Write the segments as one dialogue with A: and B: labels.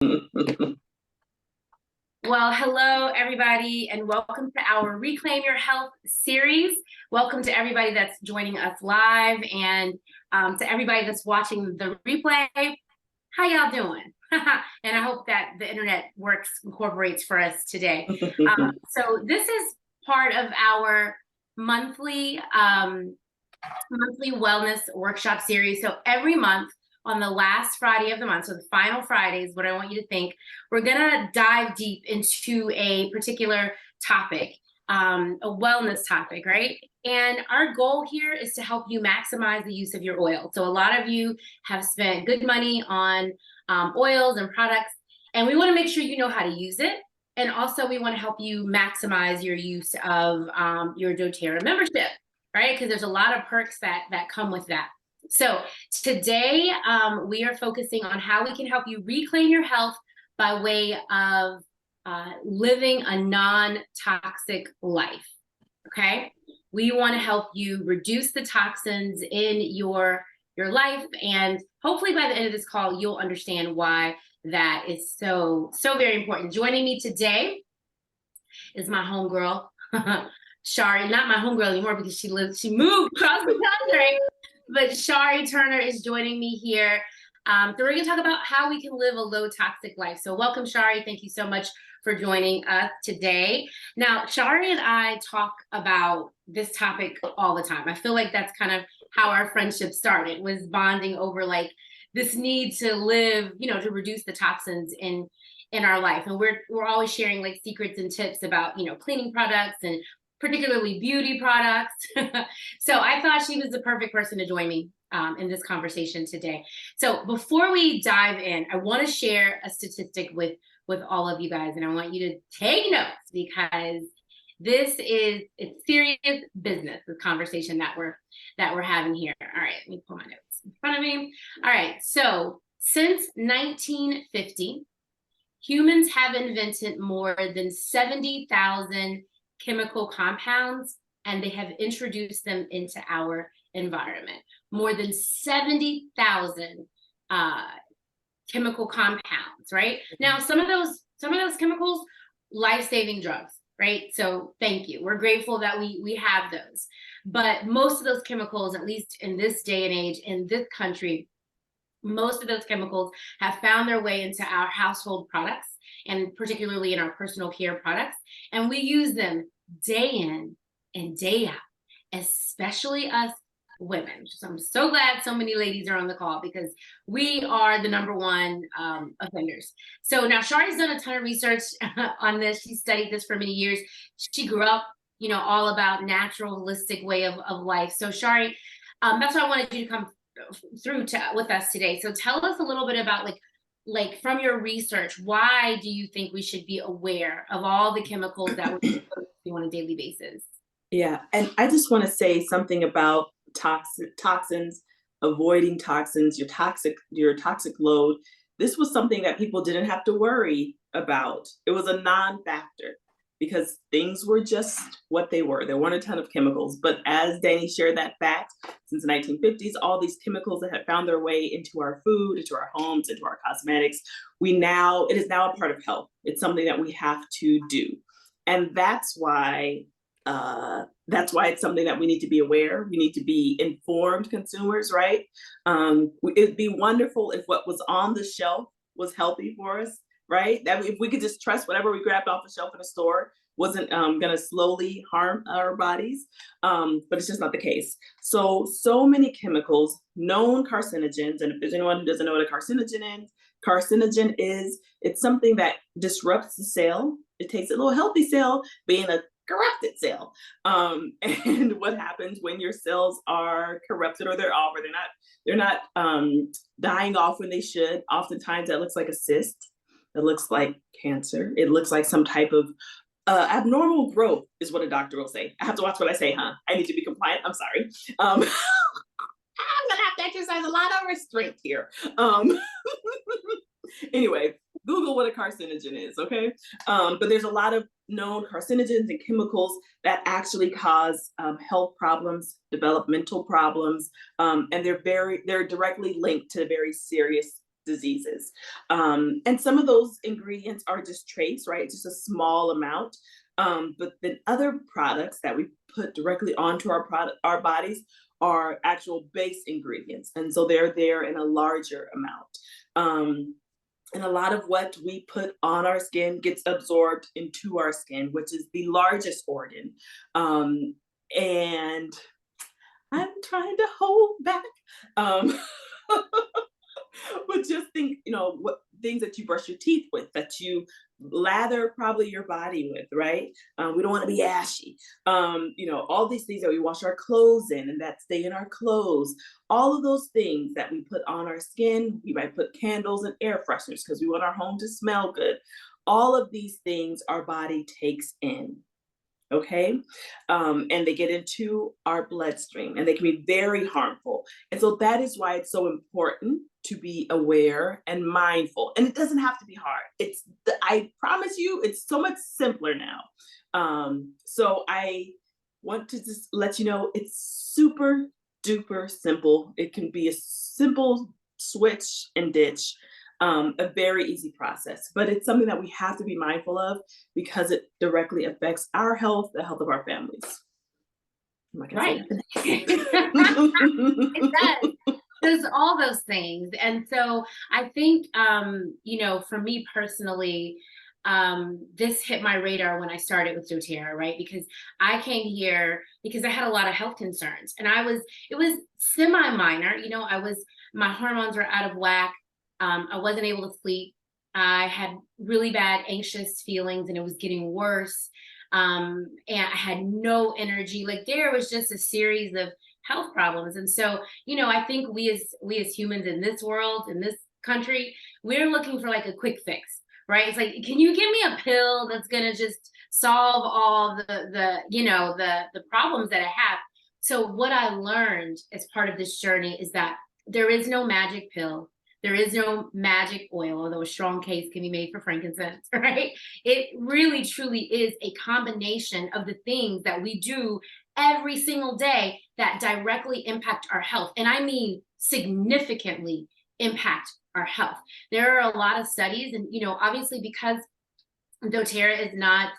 A: Well, hello, everybody, and welcome to our Reclaim Your Health series. Welcome to everybody that's joining us live and to everybody that's watching the replay. How y'all doing? And I hope that the internet incorporates for us today. So this is part of our monthly wellness workshop series. So every month, on the last Friday of the month, so the final Friday is what I want you to think, we're gonna dive deep into a particular topic, a wellness topic, right? And our goal here is to help you maximize the use of your oil. So a lot of you have spent good money on oils and products, and we wanna make sure you know how to use it. And also we wanna help you maximize your use of your doTERRA membership, right? Because there's a lot of perks that come with that. So today we are focusing on how we can help you reclaim your health by way of living a non-toxic life, okay? We want to help you reduce the toxins in your life, and hopefully by the end of this call, you'll understand why that is so very important. Joining me today is my homegirl, Shari, not my homegirl anymore because she moved across the country. But Shari Turner is joining me here. So we're going to talk about how we can live a low toxic life. So welcome, Shari. Thank you so much for joining us today. Now, Shari and I talk about this topic all the time. I feel like that's kind of how our friendship started, was bonding over like this need to live, you know, to reduce the toxins in our life. And we're always sharing like secrets and tips about, you know, cleaning products and particularly beauty products. So I thought she was the perfect person to join me in this conversation today. So before we dive in, I want to share a statistic with all of you guys, and I want you to take notes because it's serious business, the conversation that we're having here. All right, let me pull my notes in front of me. All right, so since 1950, humans have invented more than 70,000 chemical compounds, and they have introduced them into our environment. More than 70,000 chemical compounds, right? Now, some of those chemicals, life-saving drugs, right? So thank you. We're grateful that we have those. But most of those chemicals, at least in this day and age, in this country, most of those chemicals have found their way into our household products, and particularly in our personal care products. And we use them day in and day out, especially us women. So I'm so glad so many ladies are on the call because we are the number one offenders. So now Shari's done a ton of research on this. She studied this for many years. She grew up, you know, all about natural, holistic way of life. So Shari, that's why I wanted you to come through with us today. So tell us a little bit about like from your research, why do you think we should be aware of all the chemicals that we do on a daily basis?
B: Yeah, and I just want to say something about toxins, avoiding toxins, your toxic load. This was something that people didn't have to worry about. It was a non-factor because things were just what they were. There weren't a ton of chemicals, but as Danny shared that fact, since the 1950s, all these chemicals that had found their way into our food, into our homes, into our cosmetics, it is now a part of health. It's something that we have to do. And that's why it's something that we need to be aware. We need to be informed consumers, right? It'd be wonderful if what was on the shelf was healthy for us, right? That if we could just trust whatever we grabbed off the shelf in the store wasn't going to slowly harm our bodies, but it's just not the case. So many chemicals, known carcinogens, and if there's anyone who doesn't know what a carcinogen is, it's something that disrupts the cell. It takes a little healthy cell being a corrupted cell. And what happens when your cells are corrupted or they're not dying off when they should? Oftentimes that looks like a cyst. It looks like cancer. It looks like some type of abnormal growth is what a doctor will say. I have to watch what I say, huh? I need to be compliant. I'm sorry. I'm gonna have to exercise a lot of restraint here. Anyway, Google what a carcinogen is, okay? But there's a lot of known carcinogens and chemicals that actually cause health problems, developmental problems, and they're directly linked to very serious diseases. And some of those ingredients are just trace, right? Just a small amount. But then other products that we put directly onto our bodies are actual base ingredients. And so they're there in a larger amount. And a lot of what we put on our skin gets absorbed into our skin, which is the largest organ. And I'm trying to hold back. Um, but just think, what things that you brush your teeth with, that you lather probably your body with, right? We don't want to be ashy. All these things that we wash our clothes in and that stay in our clothes. All of those things that we put on our skin, we might put candles and air fresheners because we want our home to smell good. All of these things our body takes in. Okay. And they get into our bloodstream and they can be very harmful. And so that is why it's so important to be aware and mindful. And it doesn't have to be hard. I promise you, it's so much simpler now. So I want to just let you know it's super duper simple. It can be a simple switch and ditch. A very easy process, but it's something that we have to be mindful of because it directly affects our health, the health of our families.
A: Right. It does. There's all those things. And so I think, for me personally, this hit my radar when I started with doTERRA, right? Because I came here because I had a lot of health concerns and it was semi-minor, my hormones were out of whack. I wasn't able to sleep. I had really bad anxious feelings and it was getting worse. And I had no energy. Like there was just a series of health problems. And so, I think we as humans in this world, in this country, we're looking for like a quick fix, right? It's like, can you give me a pill that's going to just solve all the problems that I have? So what I learned as part of this journey is that there is no magic pill. There is no magic oil, although a strong case can be made for frankincense, right? It really, truly is a combination of the things that we do every single day that directly impact our health. And I mean, significantly impact our health. There are a lot of studies and, obviously because doTERRA is not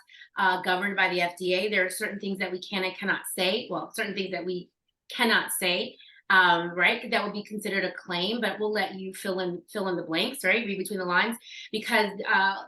A: governed by the FDA, there are certain things that we can and cannot say. Well, certain things that we cannot say. Right? That would be considered a claim, but we'll let you fill in the blanks, right? Read between the lines, because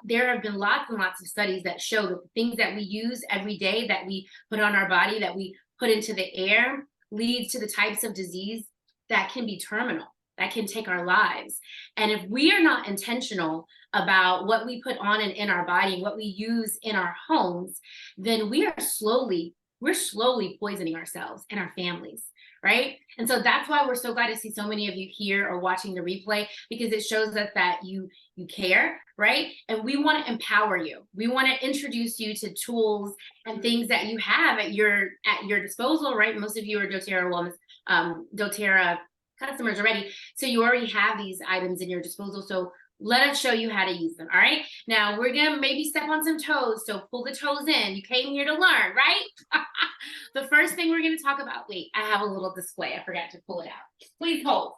A: there have been lots and lots of studies that show that the things that we use every day, that we put on our body, that we put into the air, leads to the types of disease that can be terminal, that can take our lives. And if we are not intentional about what we put on and in our body, what we use in our homes, then we're slowly poisoning ourselves and our families. Right? And so that's why we're so glad to see so many of you here or watching the replay, because it shows us that you care, right? And we want to empower you. We want to introduce you to tools and things that you have at your disposal, right? Most of you are doTERRA customers already. So you already have these items in your disposal. So let us show you how to use them. All right. Now we're going to maybe step on some toes. So pull the toes in. You came here to learn, right? The first thing we're going to talk about, wait, I have a little display. I forgot to pull it out. Please hold.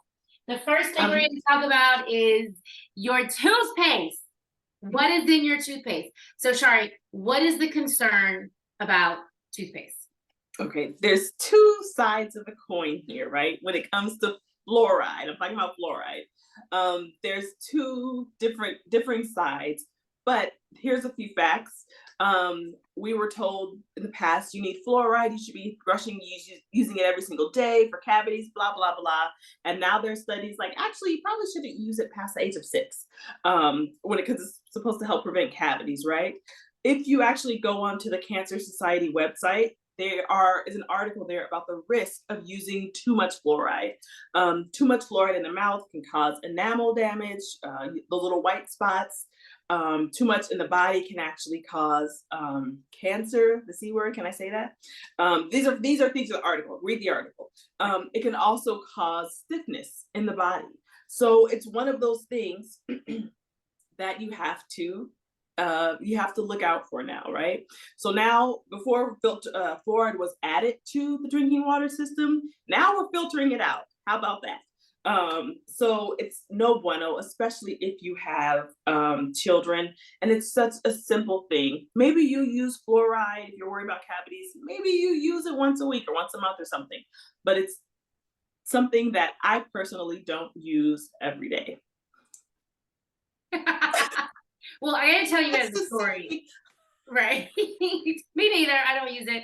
A: The first thing we're going to talk about is your toothpaste. What is in your toothpaste? So Shari, what is the concern about toothpaste?
B: Okay, there's two sides of the coin here, right? When it comes to fluoride, I'm talking about fluoride. There's two different sides, but here's a few facts. We were told in the past, you need fluoride, you should be using it every single day for cavities, blah, blah, blah. And now there's studies like, actually, you probably shouldn't use it past the age of 6, because it's supposed to help prevent cavities, right? If you actually go onto the Cancer Society website, there is an article there about the risk of using too much fluoride. Too much fluoride in the mouth can cause enamel damage, the little white spots. Too much in the body can actually cause cancer, the C word, can I say that? These are things in the article, read the article. It can also cause stiffness in the body. So it's one of those things that you have to look out for now, right? So now, before fluoride was added to the drinking water system, now we're filtering it out. How about that? So it's no bueno, especially if you have children, and it's such a simple thing. Maybe you use fluoride if you're worried about cavities. Maybe you use it once a week or once a month or something, but it's something that I personally don't use every day.
A: Well, I gotta tell you guys
B: That's
A: a
B: to
A: story.
B: say,
A: Right. Me neither. I don't use it.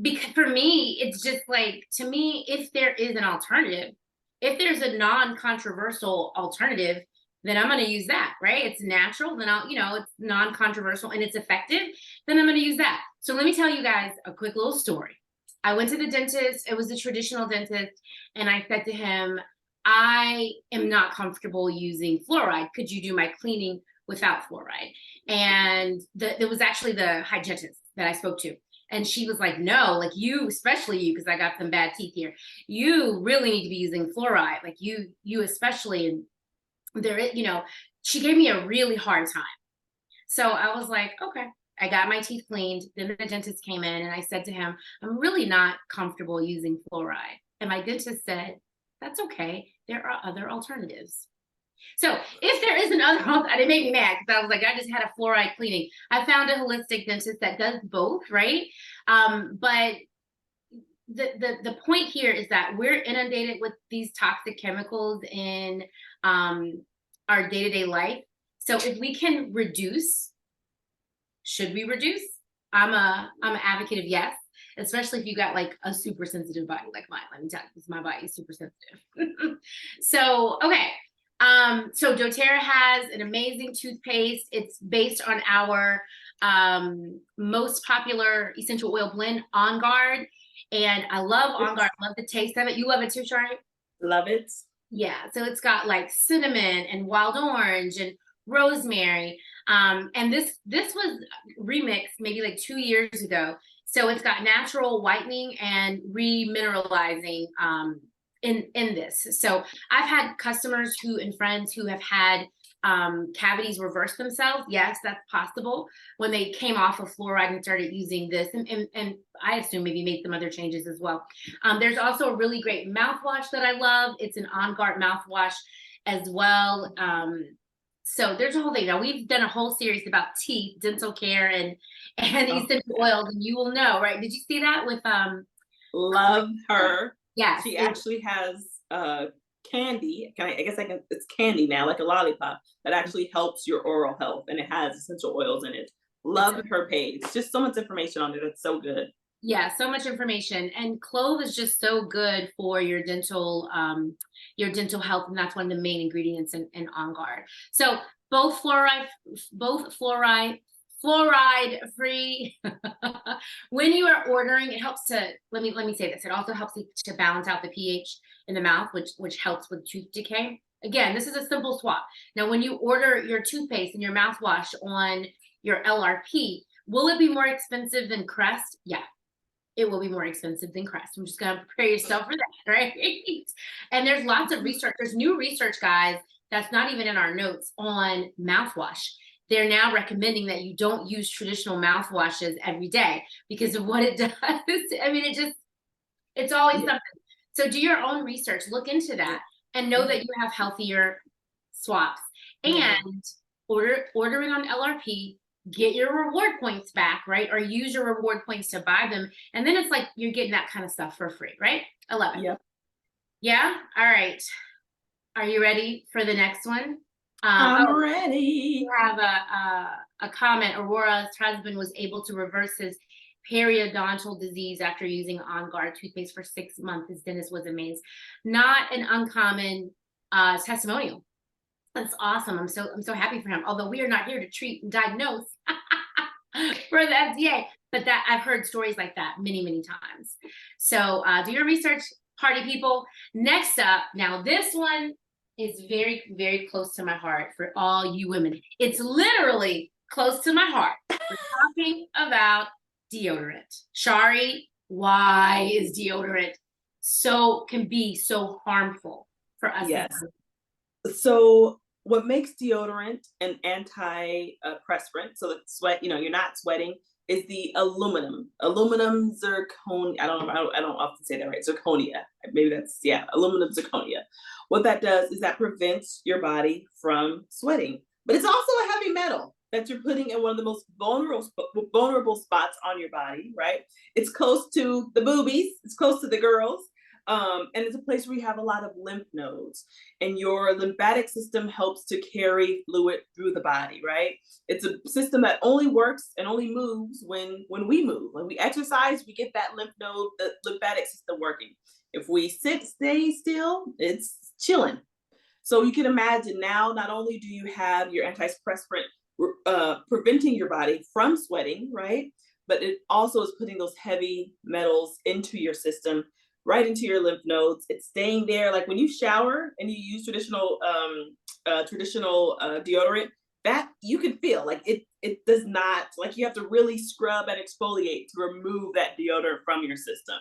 A: Because for me, it's just like, to me, if there is an alternative, if there's a non-controversial alternative, then I'm going to use that, right? It's natural, then it's non-controversial and it's effective, then I'm going to use that. So let me tell you guys a quick little story. I went to the dentist. It was a traditional dentist. And I said to him, I am not comfortable using fluoride. Could you do my cleaning without fluoride? And there was actually the hygienist that I spoke to. And she was like, no, like you, especially you, because I got some bad teeth here. You really need to be using fluoride. Like you especially. And she gave me a really hard time. So I was like, okay. I got my teeth cleaned. Then the dentist came in and I said to him, I'm really not comfortable using fluoride. And my dentist said, that's okay. There are other alternatives. So if there is another, and it made me mad because I was like, I just had a fluoride cleaning. I found a holistic dentist that does both, right? But the point here is that we're inundated with these toxic chemicals in our day-to-day life. So if we can reduce, should we reduce? I'm an advocate of yes, especially if you got like a super sensitive body like mine. Let me tell you, because my body is super sensitive. So okay. So doTERRA has an amazing toothpaste. It's based on our most popular essential oil blend, On Guard. And I love On Guard. I love the taste of it. You love it too, Shari?
B: love it.
A: Yeah. So it's got like cinnamon and wild orange and rosemary. And this was remixed maybe like 2 years ago. So it's got natural whitening and remineralizing in this. So I've had customers and friends who have had cavities reverse themselves. Yes, that's possible when they came off of fluoride and started using this. And I assume maybe made some other changes as well. There's also a really great mouthwash that I love. It's an On Guard mouthwash as well. So there's a whole thing. Now we've done a whole series about teeth, dental care, and essential oils, and you will know, right? Did you see that with
B: Love her.
A: Yes,
B: She actually has candy. It's candy now, like a lollipop that actually helps your oral health, and it has essential oils in it. Love her page. Just so much information on it. It's so good.
A: Yeah, so much information. And clove is just so good for your dental health, and that's one of the main ingredients in On Guard. So both fluoride free. When you are ordering, it helps to let me say this. It also helps to balance out the pH in the mouth, which helps with tooth decay. Again, this is a simple swap. Now, when you order your toothpaste and your mouthwash on your LRP, will it be more expensive than Crest? Yeah, it will be more expensive than Crest. I'm just going to prepare yourself for that, right? And there's lots of research. There's new research, guys, that's not even in our notes on mouthwash. They're now recommending that you don't use traditional mouthwashes every day because of what it does. I mean, it's always something. So do your own research, look into that, and know that you have healthier swaps. And ordering on LRP, get your reward points back, right? Or use your reward points to buy them. And then it's like you're getting that kind of stuff for free, right? I love it.
B: Yep.
A: Yeah? All right. Are you ready for the next one?
B: I'm ready.
A: We have a comment. Aurora's husband was able to reverse his periodontal disease after using On Guard toothpaste for 6 months. His dentist was amazed. Not an uncommon testimonial. That's awesome. I'm so happy for him. Although we are not here to treat and diagnose for the FDA, but that I've heard stories like that many, many times. So do your research, party people. Next up, now this one is very, very close to my heart for all you women. It's literally close to my heart. We're talking about deodorant. Shari, why is deodorant can be so harmful for us?
B: Yes. So what makes deodorant an anti-perspirant, so that you're not sweating, is the aluminum zirconia. I don't often say that right. Zirconia. Maybe that's, yeah, aluminum zirconia. What that does is that prevents your body from sweating. But it's also a heavy metal that you're putting in one of the most vulnerable spots on your body, right? It's close to the boobies, it's close to the girls. And it's a place where you have a lot of lymph nodes, and your lymphatic system helps to carry fluid through the body, right? It's a system that only works and only moves when we move. When we exercise, we get that lymph node, the lymphatic system working. If we stay still, it's chilling. So you can imagine now, not only do you have your antiperspirant preventing your body from sweating, right? But it also is putting those heavy metals into your system, right into your lymph nodes. It's staying there. Like when you shower and you use traditional deodorant, that you can feel like it does not, like, you have to really scrub and exfoliate to remove that deodorant from your system.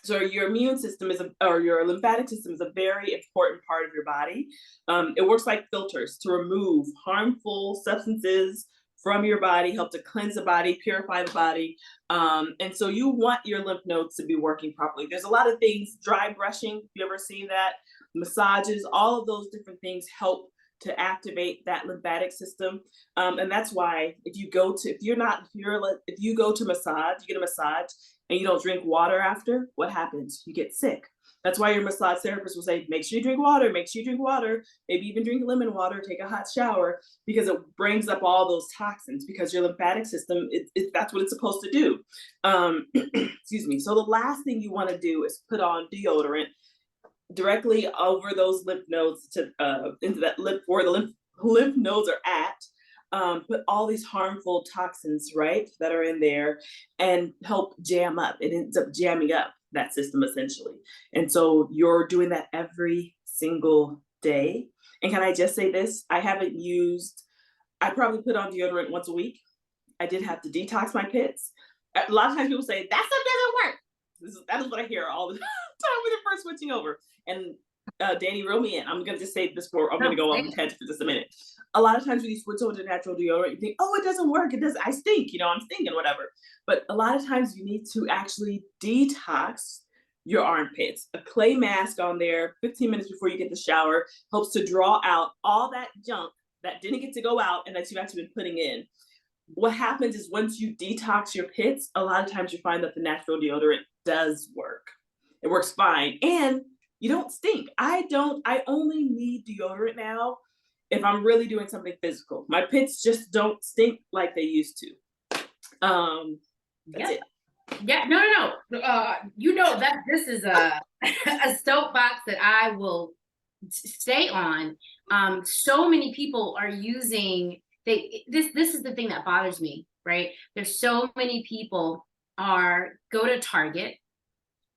B: So your immune system or your lymphatic system is a very important part of your body. It works like filters to remove harmful substances from your body, help to cleanse the body, purify the body. And so you want your lymph nodes to be working properly. There's a lot of things, dry brushing, if you ever seen that, massages, all of those different things help to activate that lymphatic system. And that's why if you go to massage, you get a massage and you don't drink water after, what happens? You get sick. That's why your massage therapist will say, make sure you drink water, maybe even drink lemon water, take a hot shower, because it brings up all those toxins, because your lymphatic system, that's what it's supposed to do. Excuse me. So the last thing you want to do is put on deodorant directly over those lymph nodes to into that where the lymph nodes are at. Put all these harmful toxins, right, that are in there, and help jam up. It ends up jamming up that system essentially. And so you're doing that every single day. And can I just say this? I probably put on deodorant once a week. I did have to detox my pits. A lot of times people say, that stuff doesn't work. That is what I hear all the time when they're first switching over. And Danny, reel me in. I'm gonna just say this I'm gonna go off the tangent for just a minute. A lot of times when you switch over to natural deodorant, you think, oh, it doesn't work. It does. I stink. I'm stinking, whatever. But a lot of times you need to actually detox your armpits. A clay mask on there 15 minutes before you get the shower helps to draw out all that junk that didn't get to go out and that you've actually been putting in. What happens is once you detox your pits, a lot of times you find that the natural deodorant does work. It works fine. And you don't stink. I only need deodorant now if I'm really doing something physical. My pits just don't stink like they used to. That's it.
A: Yeah, no. That this is a soapbox that I will stay on. So many people are using this is the thing that bothers me, right? There's so many people go to Target,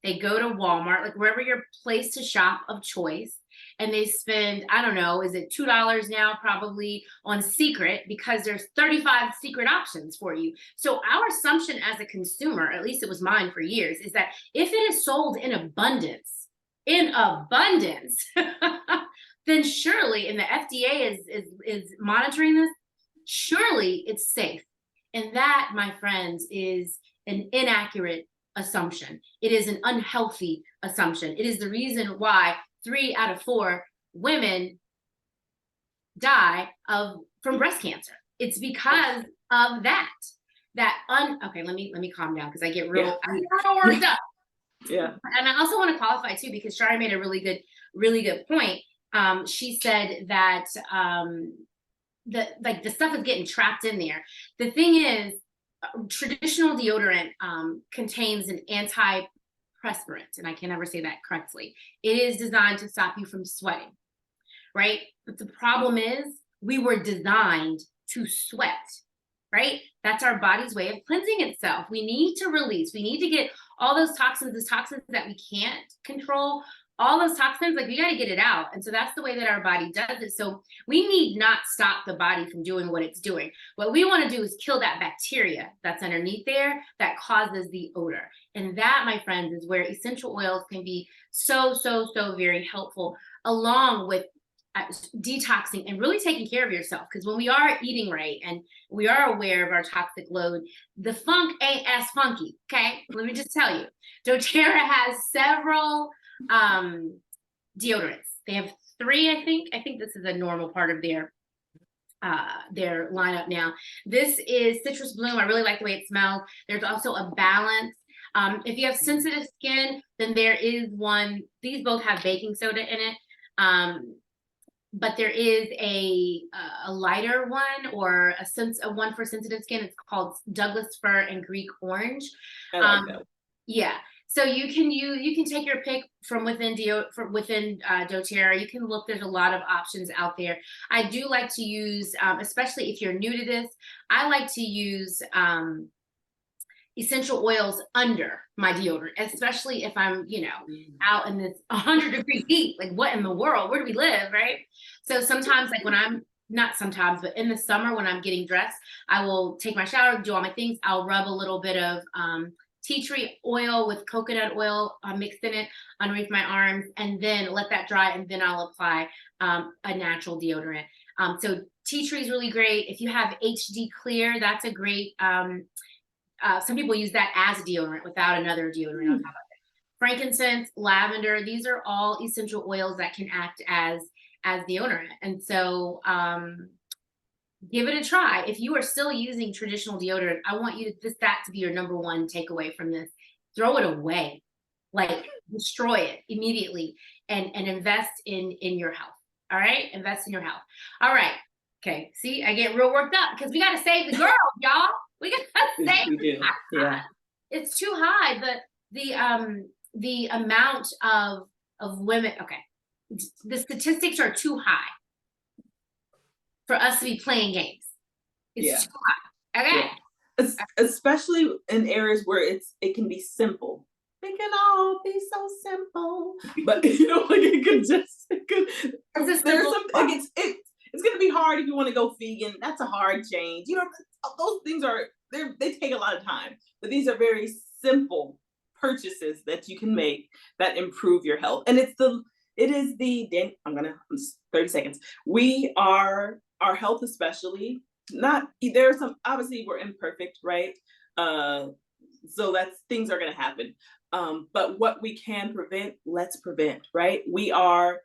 A: they go to Walmart, like wherever your place to shop of choice, and they spend, I don't know, is it $2 now probably on Secret, because there's 35 Secret options for you. So our assumption as a consumer, at least it was mine for years, is that if it is sold in abundance, then surely, and the FDA is monitoring this, surely it's safe. And that, my friends, is an inaccurate assumption. It is an unhealthy assumption. It is the reason why 3 out of 4 women die from breast cancer. It's because of that. Okay, let me calm down, because I get real worked up.
B: Yeah.
A: And I also want to qualify too, because Shari made a really good point. She said that the stuff is getting trapped in there. The thing is, traditional deodorant contains an antiperspirant, and I can never say that correctly. It is designed to stop you from sweating, right? But the problem is, we were designed to sweat, right? That's our body's way of cleansing itself. We need to release. We need to get all those toxins, that we can't control, all those toxins, like, we got to get it out. And so that's the way that our body does it. So we need not stop the body from doing what it's doing. What we want to do is kill that bacteria that's underneath there that causes the odor. And that, my friends, is where essential oils can be so very helpful, along with detoxing and really taking care of yourself. Because when we are eating right and we are aware of our toxic load, the funk ain't as funky. Okay, let me just tell you, doTERRA has several deodorants. They have 3, I think. I think this is a normal part of their lineup now. This is Citrus Bloom. I really like the way it smells. There's also a Balance. If you have sensitive skin, then there is one. These both have baking soda in it. But there is a lighter one, or a one for sensitive skin. It's called Douglas Fir and Greek Orange.
B: I like that.
A: Yeah. So you can take your pick from within doTERRA. You can look. There's a lot of options out there. I do like to use, especially if you're new to this, I like to use essential oils under my deodorant, especially if I'm, out in this 100-degree heat. Like, what in the world? Where do we live, right? So sometimes, like when I'm not sometimes, but in the summer when I'm getting dressed, I will take my shower, do all my things. I'll rub a little bit of tea tree oil with coconut oil mixed in it underneath my arms, and then let that dry, and then I'll apply a natural deodorant. So tea tree is really great. If you have HD Clear, that's a great. Some people use that as a deodorant without another deodorant on top of it. Frankincense, lavender, these are all essential oils that can act as deodorant. And so give it a try. If you are still using traditional deodorant, I want that to be your number one takeaway from this. Throw it away, like destroy it immediately, and invest in your health. All right, invest in your health. All right. Okay. See, I get real worked up because we got to save the girls, y'all. We got to save.
B: We do. Yeah.
A: It's too high. The amount of women. Okay, the statistics are too high for us to be playing games. It's too high. Okay.
B: Yeah. Especially in areas where it can be simple. It can all be so simple, but like it's gonna be hard if you want to go vegan. That's a hard change. Those things they take a lot of time, but these are very simple purchases that you can make that improve your health. And I'm gonna 30 seconds. Our health, especially, there are some, obviously we're imperfect, right? So things are gonna happen. But what we can prevent, let's prevent, right? We are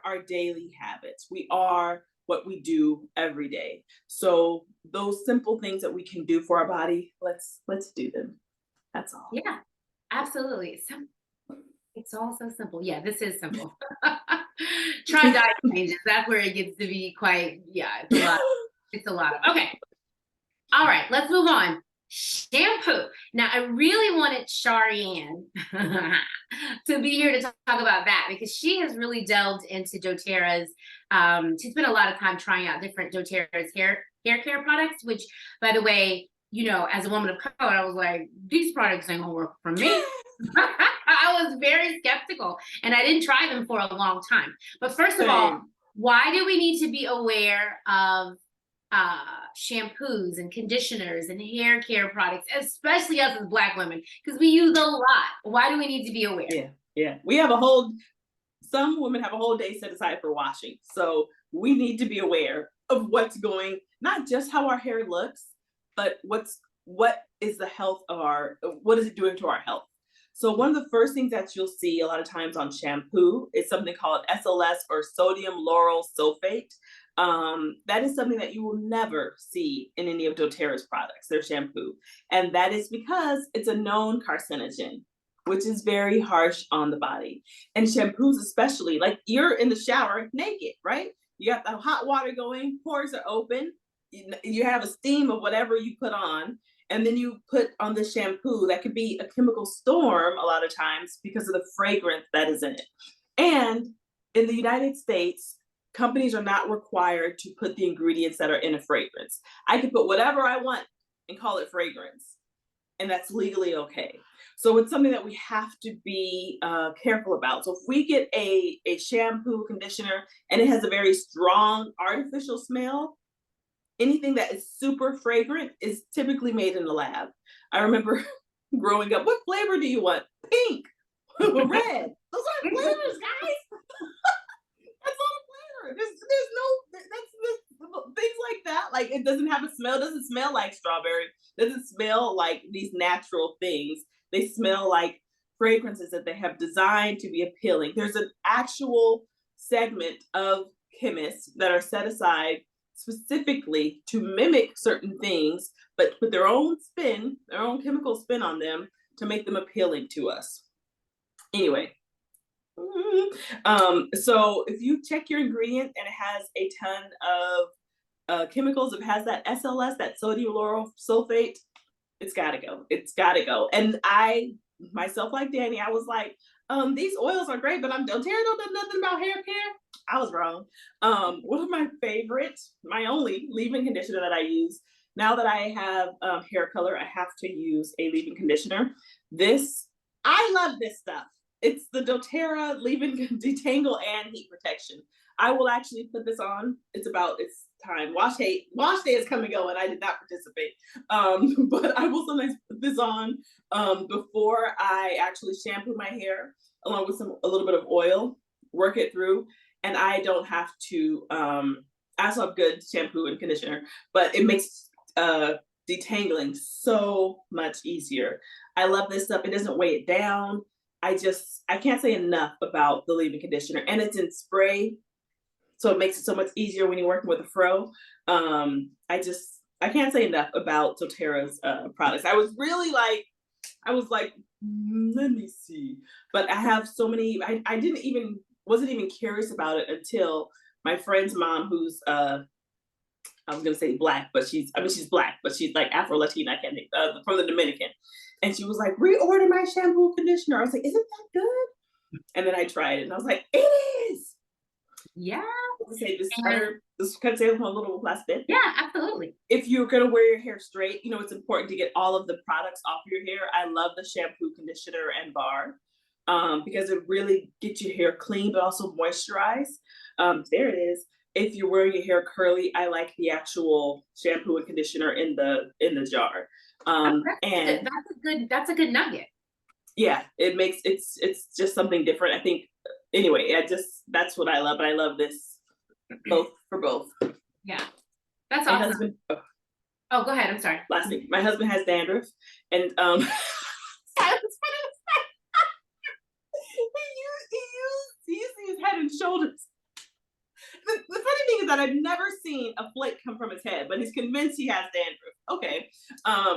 B: our daily habits. We are what we do every day. So those simple things that we can do for our body, let's do them. That's all.
A: Yeah, absolutely. It's all so simple. Yeah, this is simple. Try diet changes. That's where it gets to be quite, it's a lot. Okay. All right, let's move on. Shampoo. Now, I really wanted Sharianne to be here to talk about that, because she has really delved into doTERRA's. She spent a lot of time trying out different doTERRA's hair care products, which, by the way, as a woman of color, I was like, these products ain't gonna work for me. I was very skeptical, and I didn't try them for a long time. But first of all, why do we need to be aware of shampoos and conditioners and hair care products, especially us as Black women, because we use a lot? Why do we need to be aware?
B: Yeah. Some women have a whole day set aside for washing. So we need to be aware of what's going, not just how our hair looks, but what is the health of what is it doing to our health? So one of the first things that you'll see a lot of times on shampoo is something called SLS, or sodium lauryl sulfate. That is something that you will never see in any of doTERRA's products, their shampoo. And that is because it's a known carcinogen, which is very harsh on the body. And shampoos especially, like you're in the shower naked, right? You got the hot water going, pores are open, you have a steam of whatever you put on, and then you put on the shampoo. That could be a chemical storm a lot of times because of the fragrance that is in it. And in the United States, companies are not required to put the ingredients that are in a fragrance. I can put whatever I want and call it fragrance, and that's legally okay. So it's something that we have to be careful about. So if we get a shampoo, conditioner, and it has a very strong artificial smell, anything that is super fragrant is typically made in the lab. I remember growing up, what flavor do you want? Pink, red. Those aren't flavors, guys. That's not a There's no things like that. Like it doesn't have a smell. It doesn't smell like strawberry. It doesn't smell like these natural things. They smell like fragrances that they have designed to be appealing. There's an actual segment of chemists that are set aside specifically to mimic certain things, but put their own spin, their own chemical spin on them to make them appealing to us. Anyway, so if you check your ingredient and it has a ton of chemicals, if it has that SLS, that sodium lauryl sulfate, it's gotta go. It's gotta go. And I myself, like Danny, I was like, these oils are great, but doTERRA don't know nothing about hair care. I was wrong. One of my favorite, my only leave-in conditioner that I use, now that I have hair color, I have to use a leave-in conditioner. I love this stuff. It's the doTERRA leave-in detangle and heat protection. I will actually put this on. It's time. Wash day is coming and going. I did not participate. But I will sometimes put this on before I actually shampoo my hair, along with a little bit of oil, work it through, and I don't have to, I also have good shampoo and conditioner, but it makes detangling so much easier. I love this stuff. It doesn't weigh it down. I can't say enough about the leave-in conditioner, and it's in spray, so it makes it so much easier when you're working with a fro. I can't say enough about doTERRA's products. I was like, let me see. But I have so many, wasn't even curious about it until my friend's mom, who's I was gonna say black, but she's black, but she's like Afro-Latina, I can't think, from the Dominican. And she was like, reorder my shampoo conditioner. I was like, isn't that good? And then I tried it and I was like, it is.
A: Yeah.
B: Say this can I say a little last bit?
A: Yeah, absolutely.
B: If you're gonna wear your hair straight, it's important to get all of the products off your hair. I love the shampoo, conditioner, and bar because it really gets your hair clean, but also moisturize. There it is. If you're wearing your hair curly, I like the actual shampoo and conditioner in the jar. And
A: that's a good nugget.
B: Yeah, it's just something different. I think anyway, that's what I love. But I love this for both.
A: Yeah, that's
B: my
A: awesome.
B: Husband,
A: oh, go ahead. I'm sorry.
B: Last thing, my husband has dandruff, and he used his head and shoulders. The funny thing is that I've never seen a flake come from his head, but he's convinced he has dandruff. Okay,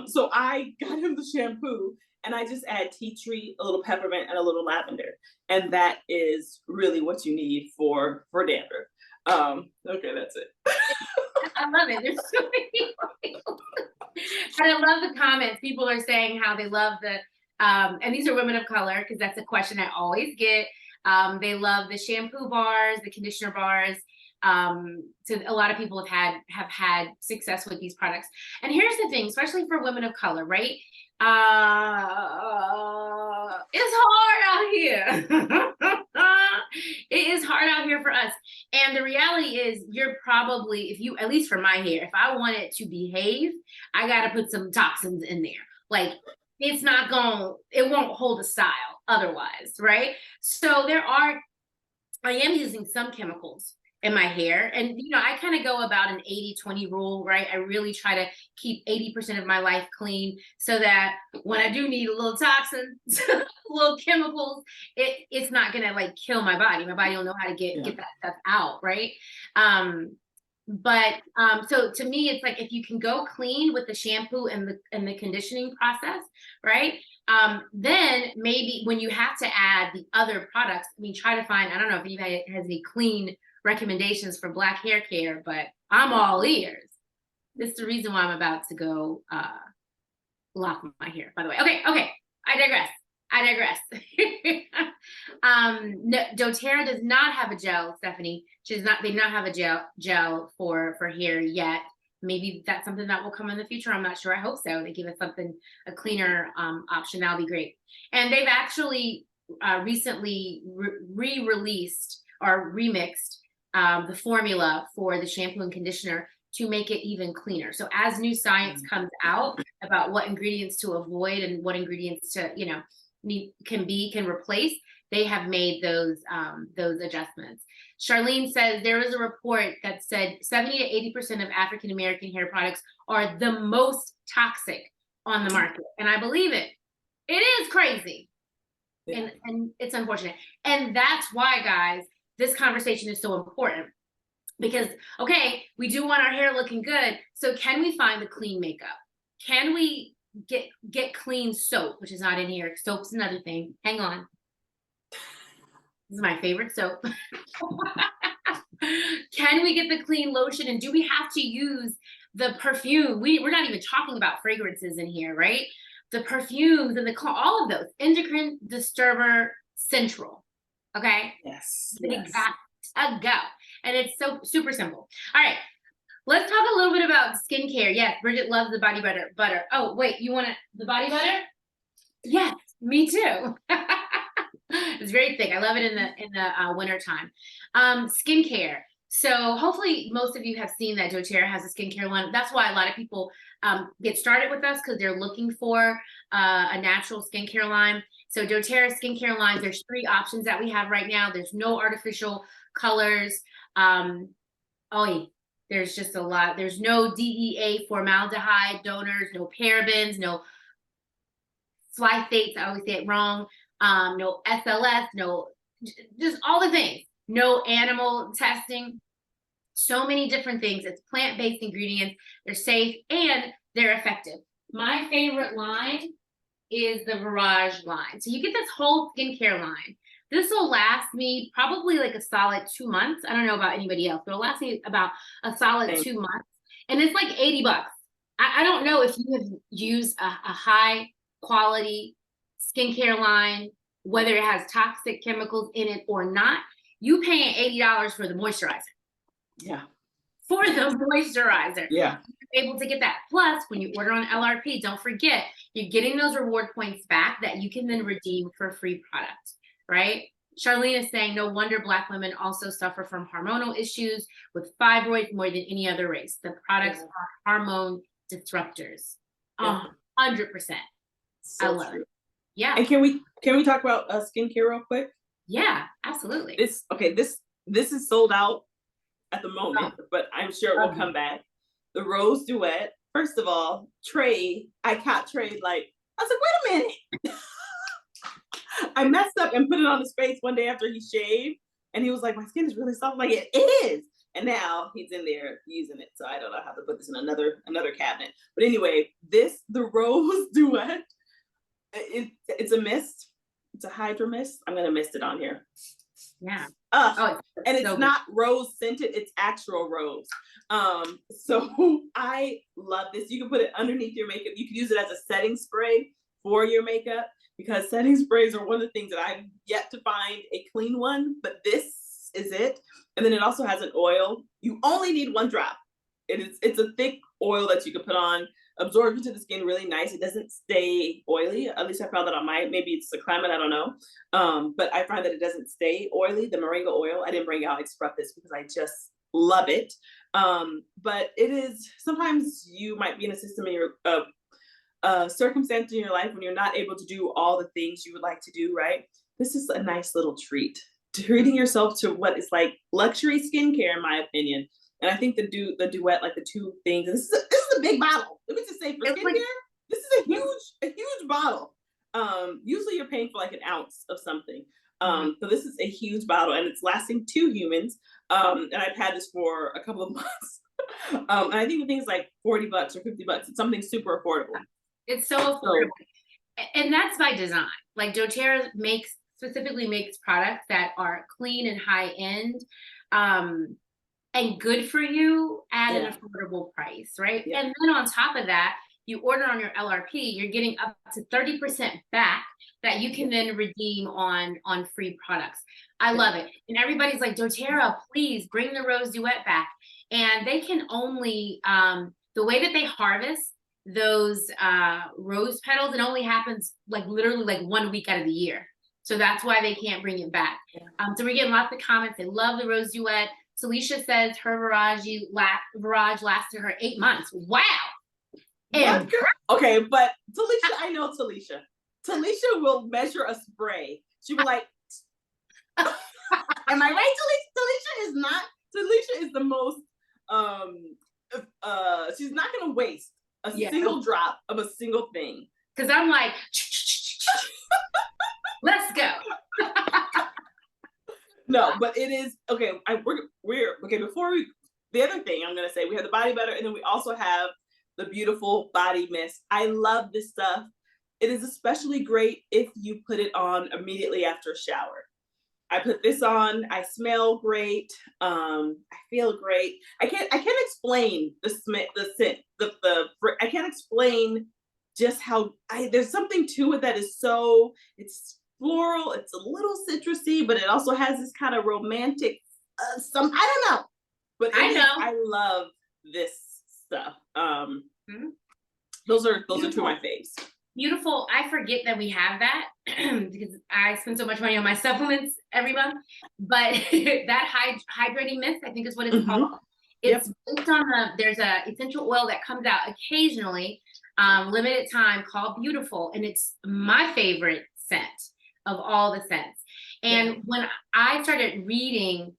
B: so I got him the shampoo, and I just add tea tree, a little peppermint, and a little lavender, and that is really what you need for dandruff. Okay, that's it.
A: I love it. There's so many. And I love the comments. People are saying how they love the, and these are women of color, because that's a question I always get. They love the shampoo bars, the conditioner bars. So a lot of people have had success with these products. And here's the thing, especially for women of color, right? It's hard out here. It is hard out here for us. And the reality is, you're probably, at least for my hair, if I want it to behave, I got to put some toxins in there. Like, it won't hold a style otherwise, right? So I am using some chemicals in my hair, and I kind of go about an 80-20 rule, right? I really try to keep 80% of my life clean, so that when I do need a little toxin, little chemicals, it's not gonna like kill my body. My body will know how to get that stuff out, right? So to me, it's like, if you can go clean with the shampoo and the conditioning process, right? Then maybe when you have to add the other products, try to find, I don't know if anybody has any clean recommendations for Black hair care, but I'm all ears. This is the reason why I'm about to go lock my hair, by the way. Okay. I digress. No, doTERRA does not have a gel, Stephanie. They do not have a gel for hair yet. Maybe that's something that will come in the future. I'm not sure. I hope so. They give us a cleaner option. That'll be great. And they've actually recently re-released or remixed the formula for the shampoo and conditioner to make it even cleaner. So as new science comes out about what ingredients to avoid and what ingredients to, can replace, they have made those adjustments. Charlene says there was a report that said 70 to 80% of African American hair products are the most toxic on the market, and I believe it. It is crazy,
B: Yeah.
A: and it's unfortunate, and that's why, guys, this conversation is so important. Because, okay, we do want our hair looking good. So can we find the clean makeup? Can we get clean soap, which is not in here? Soap's another thing. Hang on. This is my favorite soap. Can we get the clean lotion? And do we have to use the perfume? We're not even talking about fragrances in here, right? The perfumes and all of those. Endocrine disturber central. Okay?
B: Yes.
A: They got to go. And it's so super simple. All right, let's talk a little bit about skincare. Yes, Bridget loves the body butter. Oh, wait, you want the body butter? Yes, me too. It's very thick. I love it in the winter time. Skincare. So hopefully most of you have seen that doTERRA has a skincare line. That's why a lot of people get started with us, because they're looking for a natural skincare line. So doTERRA skincare lines, there's 3 options that we have right now. There's no artificial colors. There's just a lot. There's no DEA formaldehyde donors, no parabens, no glyphates. I always say it wrong. No SLS, no, just all the things. No animal testing. So many different things. It's plant-based ingredients. They're safe and they're effective. My favorite line is the Virage line. So you get this whole skincare line. This will last me probably like a solid 2 months. I don't know about anybody else, but it'll last me about a solid 2 months. And it's like $80. I don't know if you have used a high quality skincare line, whether it has toxic chemicals in it or not. You paying $80 for the moisturizer.
B: Yeah.
A: For the moisturizer.
B: Yeah.
A: You're able to get that. Plus, when you order on LRP, don't forget, you're getting those reward points back that you can then redeem for free product. Right? Charlene is saying, no wonder Black women also suffer from hormonal issues with fibroids more than any other race. The products are hormone disruptors. 100%.
B: So
A: I love it. Yeah.
B: And can we talk about skincare real quick?
A: Yeah, absolutely.
B: This is sold out at the moment, but I'm sure it will come back. The Rose Duet. First of all, I caught Trey like, I was like, wait a minute. I messed up and put it on his face one day after he shaved, and he was like, my skin is really soft. I'm like, it is. And now he's in there using it. So I don't know how to put this in another cabinet. But anyway, the Rose Duet, it's a mist. It's a Hydra mist. I'm gonna mist it on here.
A: Yeah.
B: And it's not rose scented, it's actual rose. So I love this. You can put it underneath your makeup. You can use it as a setting spray for your makeup, because setting sprays are one of the things that I've yet to find a clean one, but this is it. And then it also has an oil. You only need 1 drop. It's a thick oil that you can put on, absorbs into the skin really nice. It doesn't stay oily. At least I found that on maybe it's the climate, I don't know. But I find that it doesn't stay oily. The moringa oil, I didn't bring out express this because I just love it. But it is, sometimes you might be in a system in your circumstance in your life when you're not able to do all the things you would like to do, right? This is a nice little treat. Treating yourself to what is like luxury skincare, in my opinion. And I think the duet, like the 2 things, and this is a big bottle. Let me just say, for skincare, this is a huge bottle. Usually you're paying for like an ounce of something. So this is a huge bottle, and it's lasting 2 humans. And I've had this for a couple of months. And I think the thing's like $40 or $50. It's something super affordable.
A: It's so affordable. And that's by design. Like doTERRA specifically makes products that are clean and high end, and good for you at an affordable price, right? Yeah. And then on top of that, you order on your LRP, you're getting up to 30% back that you can then redeem on free products. I love it. And everybody's like, doTERRA, please bring the Rose Duet back. And they can only, the way that they harvest those rose petals, it only happens like literally like 1 week out of the year. So that's why they can't bring it back. So we're getting lots of comments. They love the Rose Duet. Talisha says her Virage lasted her 8 months. Wow. And
B: okay, but Talisha, I know Talisha. Talisha will measure a spray. She'll be like, Am I right, Talisha? Is not. Talisha is the most, she's not gonna waste a single drop of a single thing.
A: Because I'm like, let's go.
B: No, but it is, okay, we're okay, the other thing I'm gonna say, we have the body butter, and then we also have the beautiful body mist. I love this stuff. It is especially great if you put it on immediately after a shower. I put this on, I smell great, I feel great. I can't explain the scent, I can't explain just how, there's something to it that is so, it's floral, it's a little citrusy, but it also has this kind of romantic, I don't know. But I love this stuff. Those are two of my faves.
A: Beautiful. I forget that we have that because I spend so much money on my supplements every month. But that hydrating mist, I think is what it's called. It's based on there's a essential oil that comes out occasionally, limited time, called Beautiful, and it's my favorite scent of all the scents. And when I started reading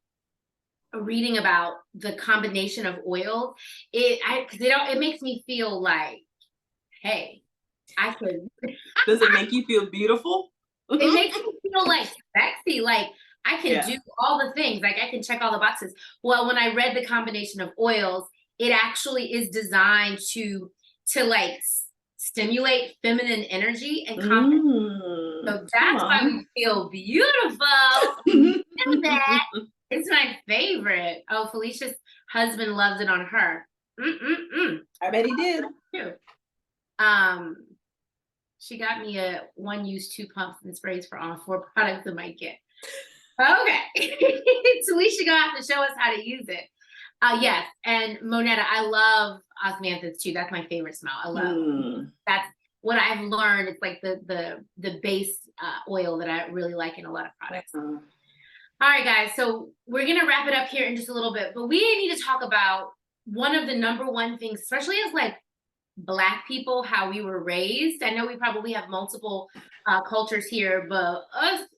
A: about the combination of oils, it makes me feel like, hey, I could.
B: Does it make you feel beautiful?
A: It makes me feel like sexy, like I can do all the things, like I can check all the boxes. Well, when I read the combination of oils, it actually is designed to like stimulate feminine energy and confidence. So that's why we feel beautiful. That it's my favorite. Oh, Felicia's husband loves it on her.
B: I bet he did.
A: Too. She got me a 1-use 2 pumps and sprays for all 4 products in my kit. Okay. Talisha gonna have to show us how to use it. Yes, and Monetta, I love osmanthus too. That's my favorite smell. I love that's what I've learned. It's like the base oil that I really like in a lot of products. All right, guys. So we're gonna wrap it up here in just a little bit, but we need to talk about one of the #1 things, especially as like Black people, how we were raised. I know we probably have multiple cultures here, but us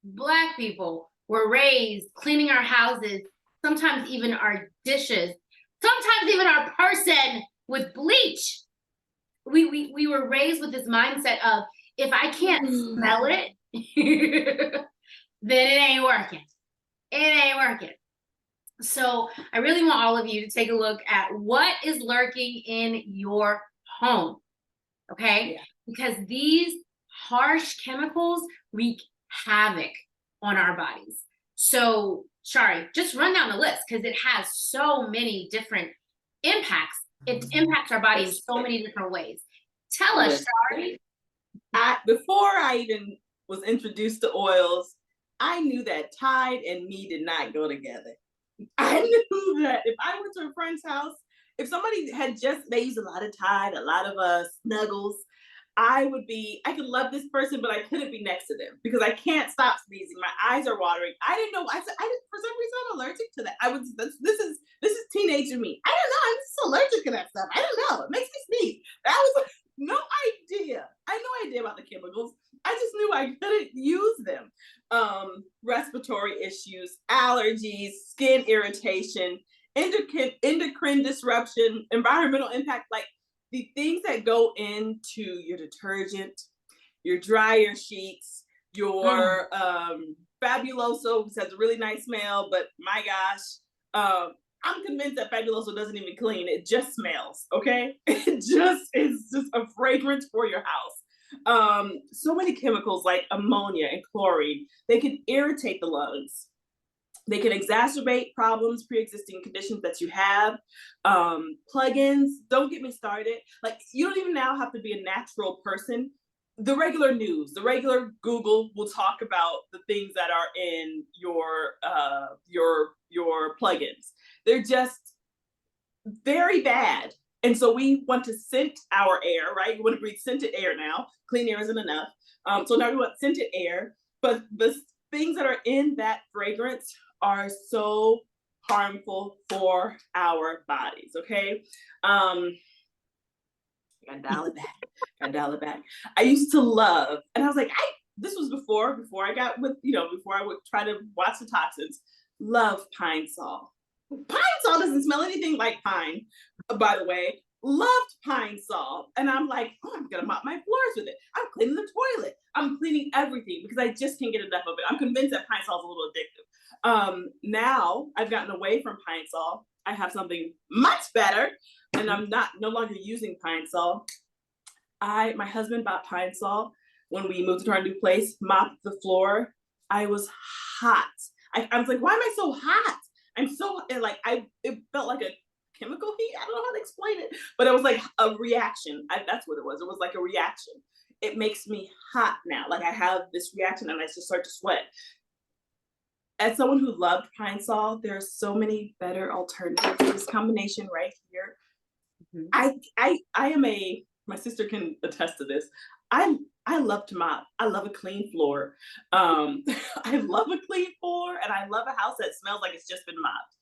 A: Black people were raised cleaning our houses, sometimes even our dishes, sometimes even our person with bleach. We were raised with this mindset of, if I can't smell it, then it ain't working. It ain't working. So I really want all of you to take a look at what is lurking in your home, okay? Because these harsh chemicals wreak havoc on our bodies. So, Shari, just run down the list because it has so many different impacts. It impacts our body in so many different ways. Tell us, Shari.
B: Before I even was introduched to oils, I knew that Tide and me did not go together. I knew that if I went to a friend's house, if somebody they use a lot of Tide, a lot of Snuggles, I could love this person, but I couldn't be next to them because I can't stop sneezing. My eyes are watering. I didn't know. For some reason, I'm allergic to that. This is teenager me. I don't know. I'm just allergic to that stuff. I don't know. It makes me sneeze. That was no idea. I had no idea about the chemicals. I just knew I couldn't use them. Respiratory issues, allergies, skin irritation, endocrine disruption, environmental impact, like the things that go into your detergent, your dryer sheets, your Fabuloso, which has a really nice smell, but my gosh, I'm convinced that Fabuloso doesn't even clean. It just smells, okay? It just is just a fragrance for your house. So many chemicals like ammonia and chlorine, they can irritate the lungs. They can exacerbate problems, pre-existing conditions that you have. Plugins, don't get me started. Like, you don't even now have to be a natural person. The regular news, the regular Google will talk about the things that are in your plugins. They're just very bad. And so we want to scent our air, right? We want to breathe scented air now. Clean air isn't enough. So now we want scented air, but the things that are in that fragrance are so harmful for our bodies, okay? Gotta dial it back. I used to love, and I was like, this was before I got with, before I would try to watch the toxins. Love Pine Sol. Pine Sol doesn't smell anything like pine, by the way. Loved Pine Sol. And I'm like, oh, I'm gonna mop my floors with it. I'm cleaning the toilet. I'm cleaning everything because I just can't get enough of it. I'm convinced that Pine Sol is a little addictive. Now I've gotten away from Pine Sol. I have something much better, and I'm no longer using Pine Sol. My husband bought Pine Sol when we moved to our new place, mopped the floor. I was hot. I was like, why am I so hot? I'm so like, it felt like a chemical heat. I don't know how to explain it, but it was like a reaction. That's what it was. It was like a reaction. It makes me hot now. Like I have this reaction and I just start to sweat. As someone who loved Pine Sol, there are so many better alternatives to this combination right here. Mm-hmm. I am my sister can attest to this. I love to mop. I love a clean floor. I love a clean floor, and I love a house that smells like it's just been mopped.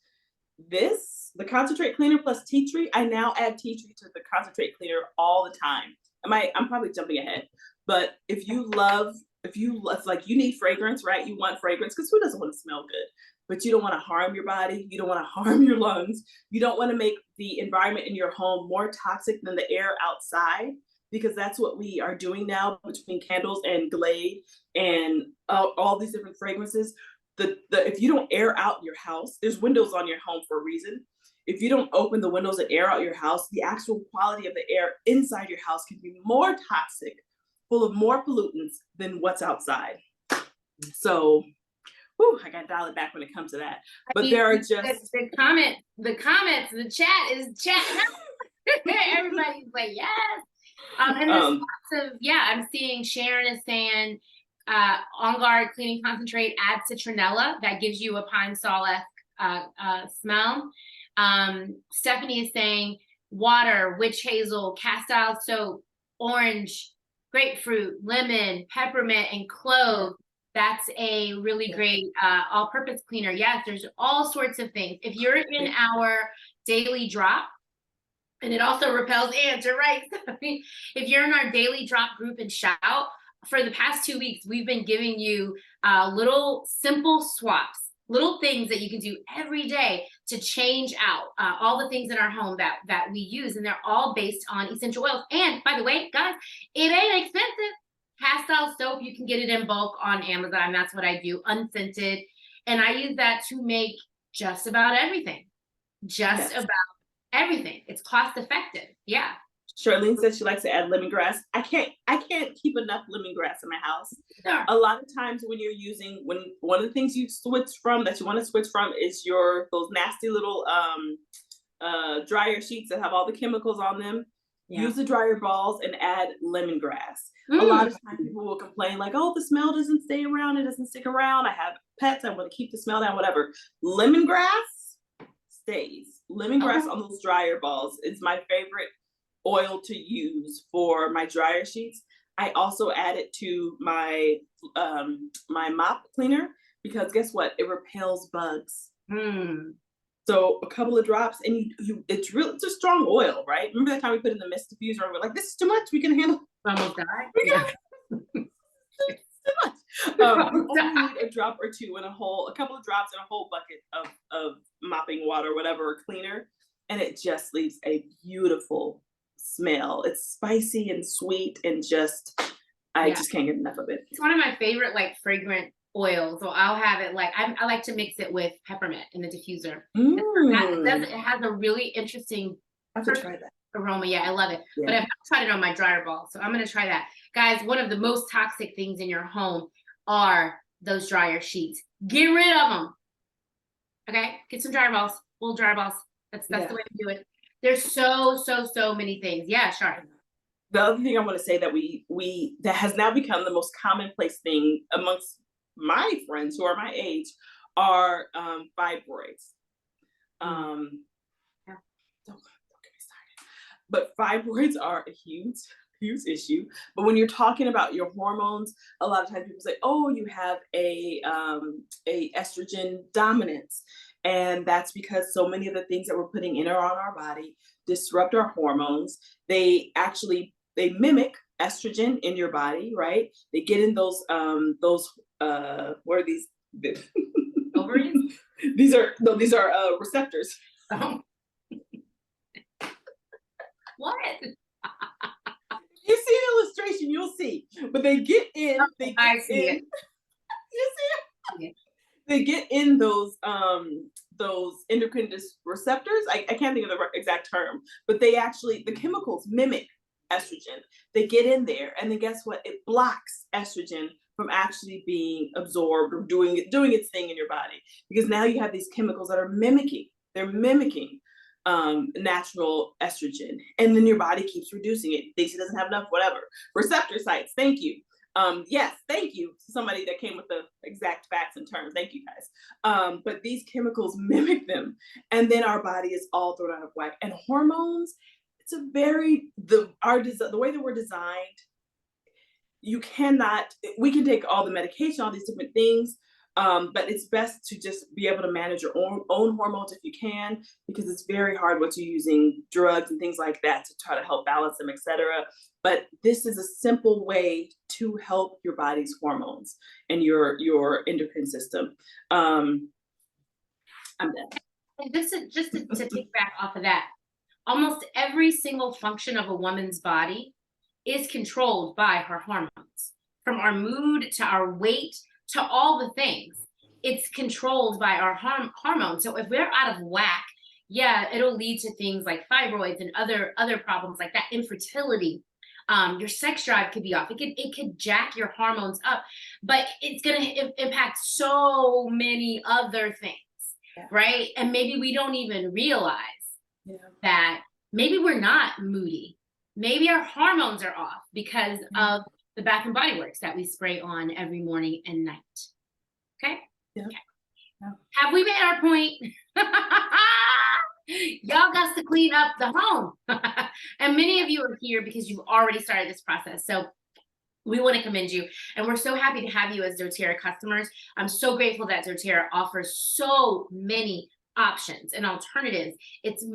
B: The concentrate cleaner plus tea tree, I now add tea tree to the concentrate cleaner all the time. I'm probably jumping ahead, but if it's like you need fragrance, right? You want fragrance because who doesn't want to smell good? But you don't want to harm your body. You don't want to harm your lungs. You don't want to make the environment in your home more toxic than the air outside, because that's what we are doing now between candles and Glade and all these different fragrances. If you don't air out your house, there's windows on your home for a reason. If you don't open the windows and air out your house, the actual quality of the air inside your house can be more toxic, full of more pollutants than what's outside. So, I got to dial it back when it comes to that. But there are just
A: the comments, the chat is chatting. Everybody's like, yes. And there's lots of, I'm seeing Sharon is saying, On Guard cleaning concentrate, add citronella. That gives you a Pine Sol-esque smell. Stephanie is saying water, witch hazel, castile soap, orange, grapefruit, lemon, peppermint, and clove. That's a really great all-purpose cleaner. Yes, there's all sorts of things. If you're in our daily drop, and it also repels ants, you're right. If you're in our daily drop group and shout, for the past 2 weeks, we've been giving you little simple swaps, little things that you can do every day to change out all the things in our home that we use. And they're all based on essential oils. And by the way, guys, it ain't expensive. Castile soap, you can get it in bulk on Amazon. That's what I do, unscented. And I use that to make just about everything. About everything. It's cost effective. Yeah.
B: Charlene says she likes to add lemongrass. I can't keep enough lemongrass in my house.
A: Sure.
B: A lot of times when one of the things you want to switch from is those nasty little dryer sheets that have all the chemicals on them. Yeah. Use the dryer balls and add lemongrass. A lot of times people will complain like, oh, the smell doesn't stay around. It doesn't stick around. I have pets. I want to keep the smell down, whatever. Lemongrass stays. Lemongrass on those dryer balls is my favorite oil to use for my dryer sheets. I also add it to my my mop cleaner because guess what? It repels bugs. So a couple of drops, and it's a strong oil, right? Remember that time we put in the mist diffuser and we're like, this is too much. We can handle.
A: Almost died.
B: Too much. Only need a drop or two in a couple of drops in a whole bucket of mopping water, whatever, cleaner, and it just leaves a beautiful smell. It's spicy and sweet and I just can't get enough of it.
A: It's one of my favorite fragrant oils. So I'll have it I like to mix it with peppermint in the diffuser. It has a really interesting
B: I have to try that
A: aroma. Yeah, I love it. Yeah. But I've tried it on my dryer ball, so I'm gonna try that. Guys, one of the most toxic things in your home are those dryer sheets. Get rid of them. Okay, get some dryer balls, full dryer balls. That's the way to do it. There's so many things. Yeah, sure.
B: The other thing I want to say that that has now become the most commonplace thing amongst my friends who are my age are fibroids. Don't get me started. But fibroids are a huge issue. But when you're talking about your hormones, a lot of times people say, oh, you have a estrogen dominance. And that's because so many of the things that we're putting in or on our body disrupt our hormones. They mimic estrogen in your body, right? They get in those what are these?
A: Ovaries?
B: These are receptors.
A: Oh. What?
B: You see an illustration, you'll see. But they get in. They get
A: I see
B: in.
A: it.
B: You see
A: Yeah.
B: it? They get in those endocrine receptors. I can't think of the exact term, but they actually, the chemicals mimic estrogen. They get in there, and then guess what? It blocks estrogen from actually being absorbed or doing its thing in your body, because now you have these chemicals that are mimicking. They're mimicking natural estrogen, and then your body keeps reducing it. Thinks it doesn't have enough, whatever. Receptor sites. Thank you. Yes, thank you to somebody that came with the exact facts and terms. Thank you guys. But these chemicals mimic them, and then our body is all thrown out of whack. And hormones, it's a very the way that we're designed. You cannot. We can take all the medication, all these different things, but it's best to just be able to manage your own hormones if you can, because it's very hard once you're using drugs and things like that to try to help balance them, etc. But this is a simple way to help your body's hormones and your endocrine system. I'm done.
A: And just to pick back off of that, almost every single function of a woman's body is controlled by her hormones. From our mood to our weight to all the things, it's controlled by our hormones. So if we're out of whack, yeah, it'll lead to things like fibroids and other problems like that, infertility. Your sex drive could be off. It could jack your hormones up, but it's gonna impact so many other things,
B: Yeah.
A: right? And maybe we don't even realize
B: Yeah.
A: that maybe we're not moody. Maybe our hormones are off because of the Bath and Body Works that we spray on every morning and night. Okay?
B: Yeah.
A: Okay.
B: Yeah.
A: Have we made our point? Y'all got to clean up the home. And many of you are here because you've already started this process. So we want to commend you. And we're so happy to have you as doTERRA customers. I'm so grateful that doTERRA offers so many options and alternatives. It's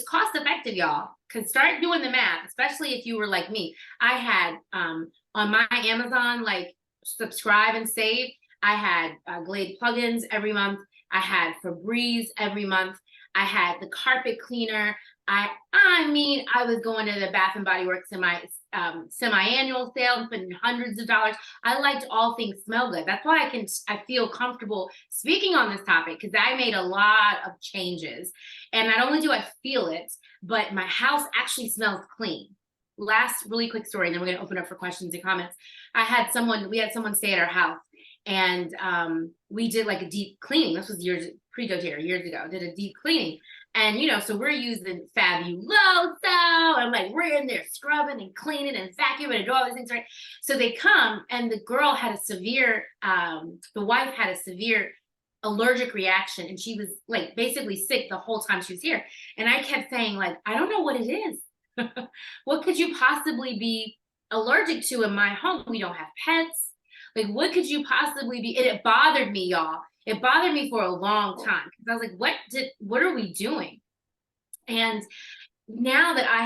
A: cost effective, y'all. Because start doing the math, especially if you were like me. I had on my Amazon, like subscribe and save, I had Glade plugins every month. I had Febreze every month. I had the carpet cleaner. I mean, I was going to the Bath and Body Works in my semi-annual sale and spending hundreds of dollars. I liked all things smell good. That's why I feel comfortable speaking on this topic, because I made a lot of changes. And not only do I feel it, but my house actually smells clean. Last really quick story, and then we're going to open up for questions and comments. We had someone stay at our house, and we did like a deep cleaning. This was pre-doTERRA, years ago. Did a deep cleaning. And, so we're using Fabuloso, and like we're in there scrubbing and cleaning and vacuuming and doing all these things, right? So they come, and the girl had the wife had a severe allergic reaction, and she was like basically sick the whole time she was here. And I kept saying, like, I don't know what it is. What could you possibly be allergic to in my home? We don't have pets. Like, what could you possibly be? And it bothered me, y'all. It bothered me for a long time, because I was like, what are we doing? And now that I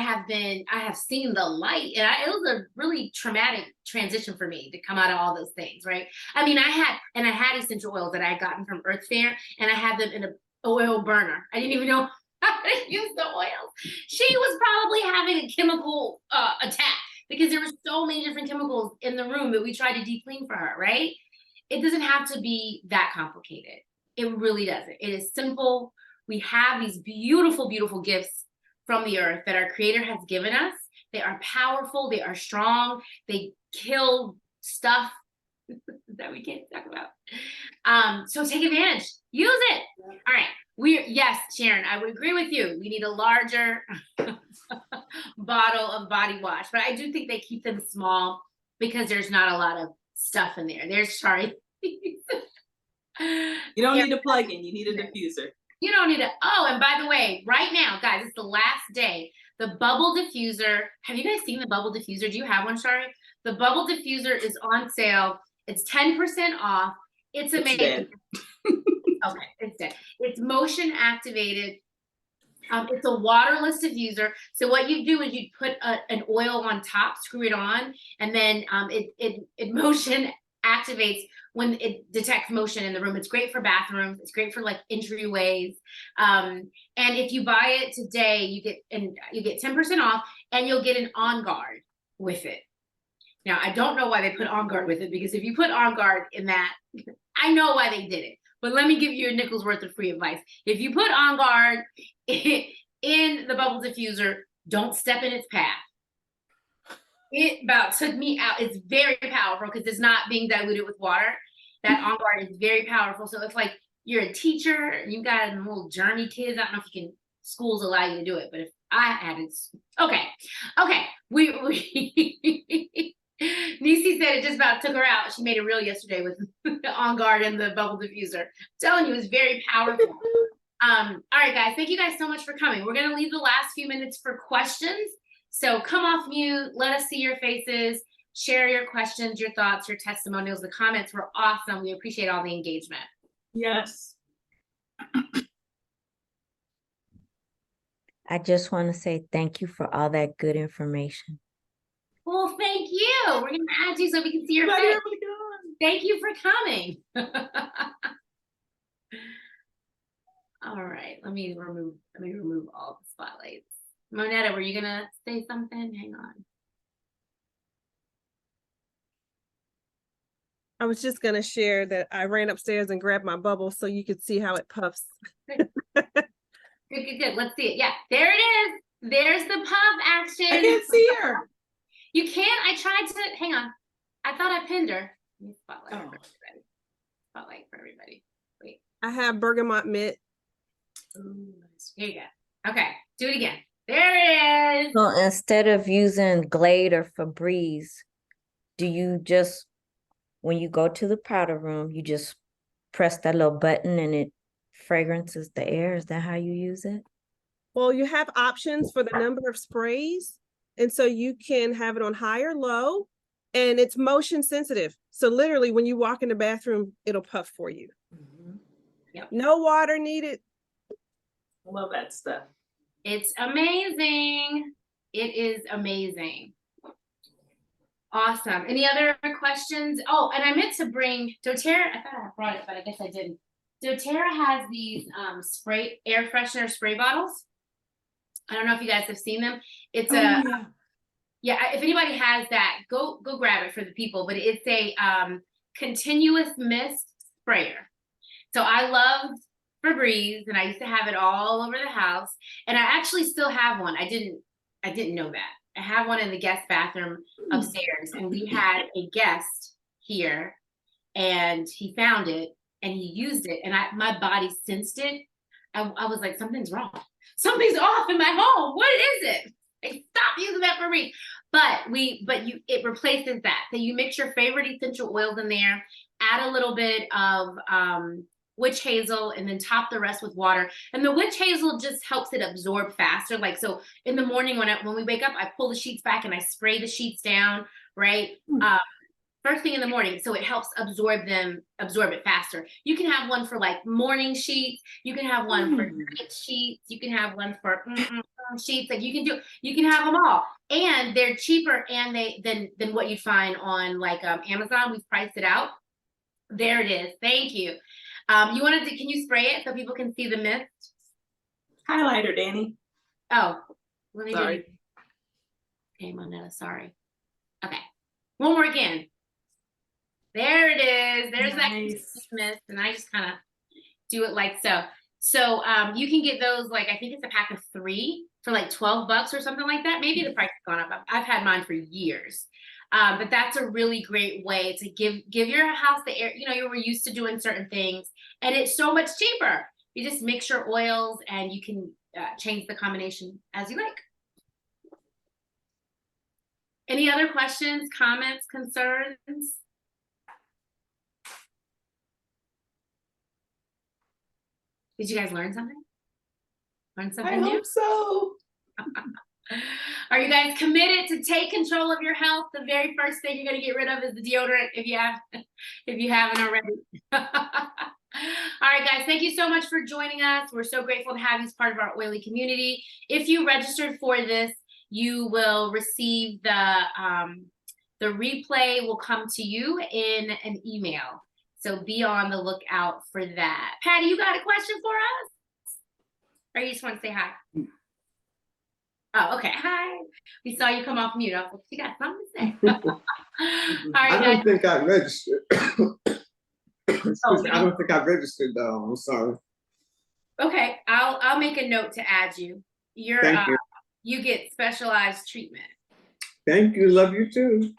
A: have seen the light, and it was a really traumatic transition for me to come out of all those things, right? I mean, I had essential oils that I had gotten from Earth Fare, and I had them in an oil burner. I didn't even know how to use the oils. She was probably having a chemical attack, because there were so many different chemicals in the room that we tried to deep clean for her, right? It doesn't have to be that complicated. It really doesn't. It is simple. We have these beautiful, beautiful gifts from the earth that our Creator has given us. They are powerful. They are strong. They kill stuff that we can't talk about. So take advantage. Use it. Yeah. All right. Yes, Sharon, I would agree with you. We need a larger bottle of body wash, but I do think they keep them small because there's not a lot of stuff in there. Sorry.
B: You don't need a plug-in. You need a diffuser.
A: You don't need and by the way, right now, guys, it's the last day. The bubble diffuser. Have you guys seen the bubble diffuser? Do you have one, Shari? The bubble diffuser is on sale. It's 10% off. It's amazing. Okay, it's dead. It's motion activated. It's a waterless diffuser. So what you do is you put an oil on top, screw it on, and then it motion activates when it detects motion in the room. It's great for bathrooms. It's great for like entryways. And if you buy it today, you get 10% off, and you'll get an On Guard with it. Now I don't know why they put On Guard with it, because if you put On Guard in that, I know why they did it. But let me give you a nickel's worth of free advice. If you put On Guard in the bubble diffuser, don't step in its path. It about took me out. It's very powerful because it's not being diluted with water. That On Guard is very powerful. So if like you're a teacher, you got little journey kids, I don't know if you can, schools allow you to do it, but if I had it, okay. We Nisi said it just about took her out. She made a reel yesterday with the On Guard and the bubble diffuser. I'm telling you, it's very powerful. All right, guys, thank you guys so much for coming. We're gonna leave the last few minutes for questions. So come off mute, let us see your faces, share your questions, your thoughts, your testimonials. The comments were awesome. We appreciate all the engagement.
B: Yes.
C: I just want to say thank you for all that good information.
A: Well, thank you. We're gonna add you so we can see your
B: Not
A: face.
B: everybody gone.
A: Thank you for coming. All right, let me remove all the spotlights. Monetta, were you gonna say something? Hang on.
D: I was just gonna share that I ran upstairs and grabbed my bubble so you could see how it puffs.
A: Good. Let's see it. Yeah, there it is. There's the puff action.
B: I can't see her.
A: You can. I tried to. Hang on. I thought I pinned her. Let me spotlight her for everybody. Spotlight for everybody. Wait.
D: I have bergamot mint.
A: Ooh, nice. Here you go. Okay, do it again. There it is.
C: So instead of using Glade or Febreze, do you just, when you go to the powder room, you just press that little button and it fragrances the air? Is that how you use it?
D: Well, you have options for the number of sprays. And so you can have it on high or low, and it's motion sensitive. So literally when you walk in the bathroom, it'll puff for you.
A: Yep.
D: No water needed.
B: Love that stuff.
A: It's amazing. It is amazing. Awesome. Any other questions? Oh, and I meant to bring doTERRA. I thought I brought it, but I guess I didn't. doTERRA has these spray air freshener spray bottles. I don't know if you guys have seen them. It's yeah. If anybody has that, go grab it for the people. But it's a continuous mist sprayer. So I love Febreze, and I used to have it all over the house. And I actually still have one. I didn't know that. I have one in the guest bathroom upstairs, and we had a guest here, and he found it and he used it, and my body sensed it. I was like, something's wrong. Something's off in my home. What is it? Stop using that Febreze. It replaces that. So you mix your favorite essential oils in there, add a little bit of witch hazel, and then top the rest with water. And the witch hazel just helps it absorb faster. Like, so in the morning when we wake up, I pull the sheets back and I spray the sheets down, right? First thing in the morning, so it helps absorb it faster. You can have one for like morning sheets. You can have one for night sheets. You can have one for sheets. Like you can have them all, and they're cheaper than what you find on like Amazon. We've priced it out. There it is. Thank you. Can you spray it so people can see the mist?
B: Highlighter, Danny.
A: Oh, let me
B: Sorry.
A: do it. Okay, Monetta, sorry. Okay, one more again. There it is. There's
B: Nice.
A: that mist, and I just kind of do it like so. So you can get those, like, I think it's a pack of 3 for like $12 or something like that. Maybe the price has gone up. I've had mine for years. But that's a really great way to give your house the air. You know, you were used to doing certain things, and it's so much cheaper. You just mix your oils, and you can change the combination as you like. Any other questions, comments, concerns? Did you guys learn something? Learn
B: I
A: something new?
B: hope so.
A: Are you guys committed to take control of your health? The very first thing you're going to get rid of is the deodorant if you haven't already. All right, guys, thank you so much for joining us. We're so grateful to have you as part of our oily community. If you registered for this, you will receive the replay will come to you in an email. So be on the lookout for that. Patty, you got a question for us? Or you just want to say hi? Oh, okay. Hi. We saw you come off mute. I was like, she got something to say. All right,
E: I
A: guys.
E: don't think I registered. Excuse me, I
A: you
E: don't think I registered though. I'm sorry.
A: Okay, I'll make a note to add you. You're
E: Thank you.
A: you get specialized treatment.
E: Thank you. Love you too.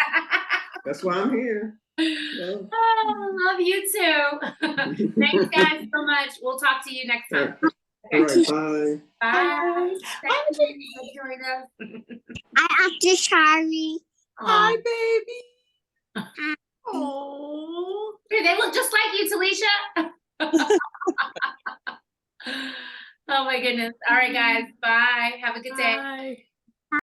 E: That's why I'm here. Yeah.
A: Oh, love you too. Thanks, guys, so much. We'll talk to you next time.
E: All right, bye.
A: Bye. Thank you for joining us.
F: I after Shari.
D: Hi, baby.
A: Oh, they look just like you, Talisha. Oh my goodness. All right, guys. Bye. Have a good day.
D: Bye.